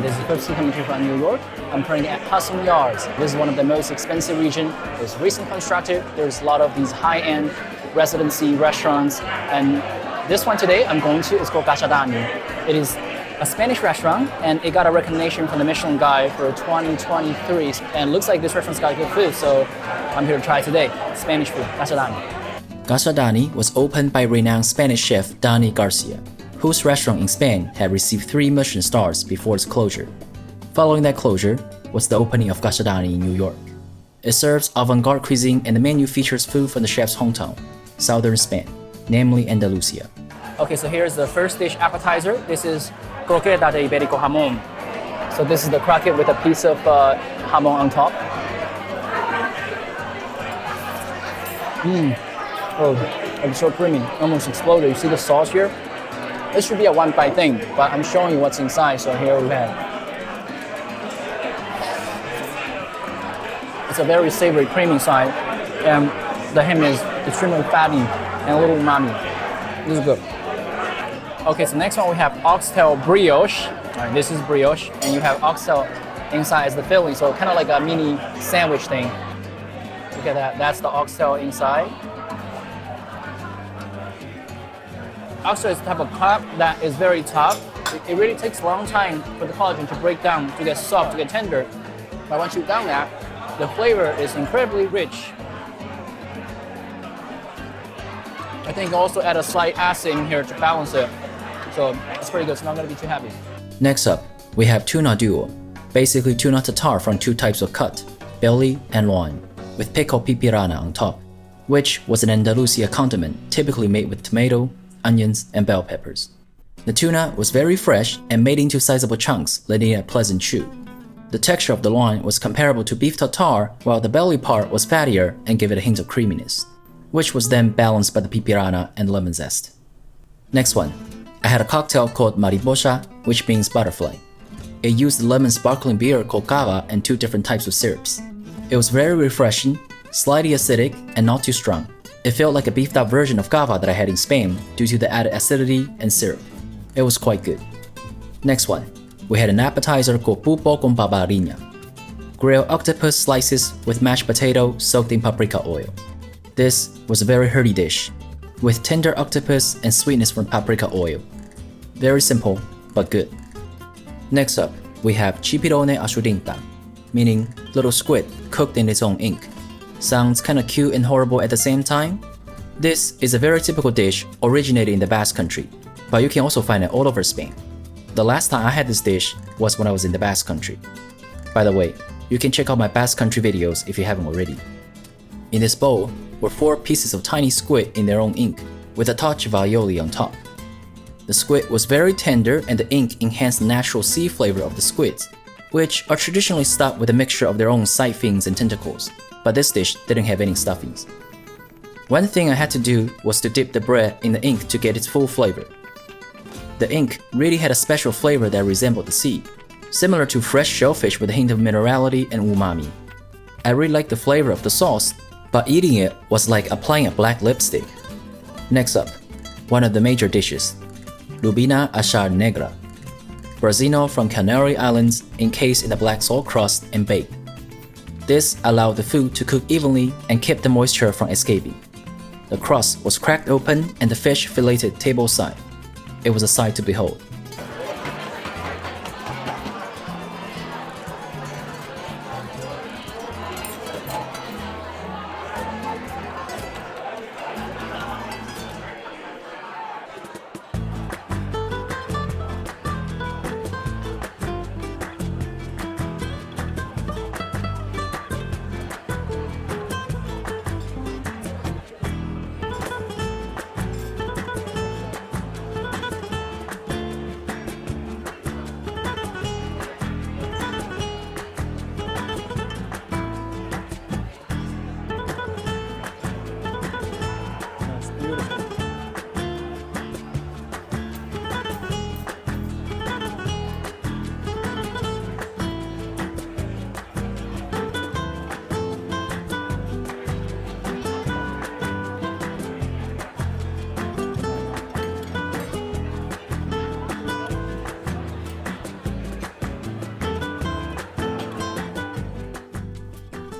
this is Pepsi coming to you from New York. I'm currently at Hudson Yards. This is one of the most expensive regions. It's recently constructed. There's a lot of these high-end residency restaurants. And this one today I'm going to is called Gachadani. It is a Spanish restaurant, and it got a recognition from the Michelin Guide for 2023. And it looks like this restaurant's got good food, so I'm here to try today. Spanish food, Gachadani. Gachadani was opened by renowned Spanish chef Dani Garcia, whose restaurant in Spain had received 3 Michelin stars before its closure. Following that closure was the opening of Gachadani in New York. It serves avant-garde cuisine, and the menu features food from the chef's hometown, southern Spain, namely Andalusia. Okay, so here's the first dish appetizer. This is croqueta de ibérico jamón. So this is the croquette with a piece of jamón on top. Oh, it's so creamy, almost exploded. You see the sauce here? This should be a one-bite thing, but I'm showing you what's inside, so here we have. It's a very savory, creamy side, and the ham is extremely fatty and a little umami. This is good. Okay, so next one we have oxtail brioche. All right, this is brioche, and you have oxtail inside as the filling, so kind of like a mini sandwich thing. Look at that, that's the oxtail inside. Oxtail is the type of carb that is very tough. It really takes a long time for the collagen to break down, to get soft, to get tender. But once you've done that, the flavor is incredibly rich. I think also add a slight acid in here to balance it. So it's pretty good, it's not gonna be too heavy. Next up, we have tuna duo, basically tuna tartare from 2 types of cut, belly and loin, with pickled pipirana on top, which was an Andalusia condiment typically made with tomato, onions, and bell peppers. The tuna was very fresh and made into sizable chunks, letting it a pleasant chew. The texture of the loin was comparable to beef tartare, while the belly part was fattier and gave it a hint of creaminess, which was then balanced by the pipirana and lemon zest. Next one, I had a cocktail called mariposa, which means butterfly. It used lemon sparkling beer called cava and 2 different types of syrups. It was very refreshing, slightly acidic, and not too strong. It felt like a beefed up version of cava that I had in Spain due to the added acidity and syrup. It was quite good. Next one, we had an appetizer called pulpo con paparina. Grilled octopus slices with mashed potato soaked in paprika oil. This was a very hearty dish, with tender octopus and sweetness from paprika oil. Very simple, but good. Next up, we have chipirone asciudinta, meaning little squid cooked in its own ink. Sounds kinda cute and horrible at the same time. This is a very typical dish originated in the Basque Country, but you can also find it all over Spain. The last time I had this dish was when I was in the Basque Country. By the way, you can check out my Basque Country videos if you haven't already. In this bowl were 4 pieces of tiny squid in their own ink, with a touch of aioli on top. The squid was very tender, and the ink enhanced the natural sea flavor of the squids, which are traditionally stuffed with a mixture of their own side fins and tentacles, but this dish didn't have any stuffings. One thing I had to do was to dip the bread in the ink to get its full flavor. The ink really had a special flavor that resembled the sea, similar to fresh shellfish with a hint of minerality and umami. I really liked the flavor of the sauce, but eating it was like applying a black lipstick. Next up, one of the major dishes, lubina achar negra. Brazino from Canary Islands encased in a black salt crust and baked. This allowed the food to cook evenly and kept the moisture from escaping. The crust was cracked open and the fish filleted tableside. It was a sight to behold.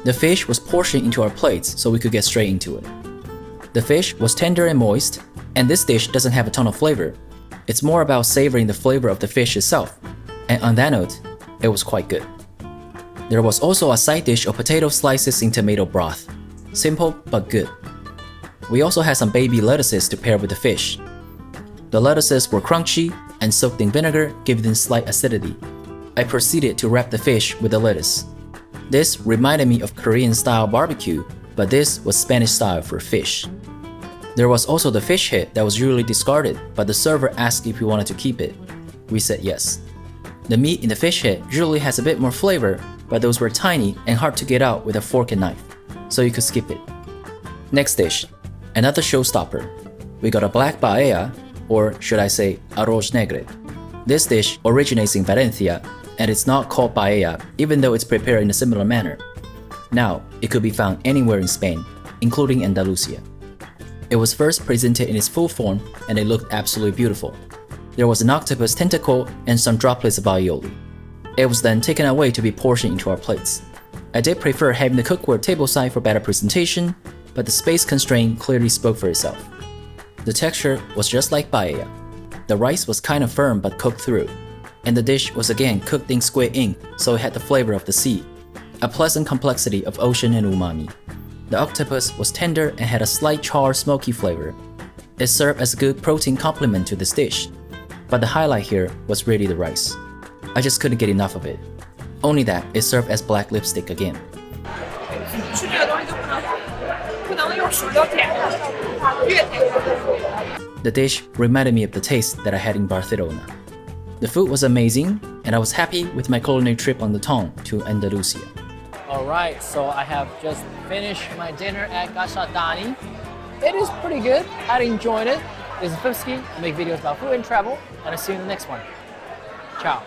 The fish was portioned into our plates so we could get straight into it. The fish was tender and moist, and this dish doesn't have a ton of flavor. It's more about savoring the flavor of the fish itself, and on that note, it was quite good. There was also a side dish of potato slices in tomato broth. Simple but good. We also had some baby lettuces to pair with the fish. The lettuces were crunchy and soaked in vinegar, giving them slight acidity. I proceeded to wrap the fish with the lettuce. This reminded me of Korean-style barbecue, but this was Spanish-style for fish. There was also the fish head that was usually discarded, but the server asked if we wanted to keep it. We said yes. The meat in the fish head usually has a bit more flavor, but those were tiny and hard to get out with a fork and knife, so you could skip it. Next dish, another showstopper. We got a black paella, or should I say arroz negre. This dish originates in Valencia, and it's not called paella even though it's prepared in a similar manner. Now, it could be found anywhere in Spain, including Andalusia. It was first presented in its full form, and it looked absolutely beautiful. There was an octopus tentacle and some droplets of aioli. It was then taken away to be portioned into our plates. I did prefer having the cookware tableside for better presentation, but the space constraint clearly spoke for itself. The texture was just like paella. The rice was kind of firm but cooked through, and the dish was again cooked in squid ink, so it had the flavor of the sea, a pleasant complexity of ocean and umami. The octopus was tender and had a slight char smoky flavor. It served as a good protein complement to this dish, but the highlight here was really the rice. I just couldn't get enough of it. Only that it served as black lipstick again. 吃这个东西就不能用薯条舔，越舔越甜。 The dish reminded me of the taste that I had in Barcelona. The food was amazing, and I was happy with my culinary trip on the tongue to Andalusia. Alright, so I have just finished my dinner at Casa Dani. It is pretty good. I enjoyed it. This is Fipski. I make videos about food and travel, and I'll see you in the next one. Ciao.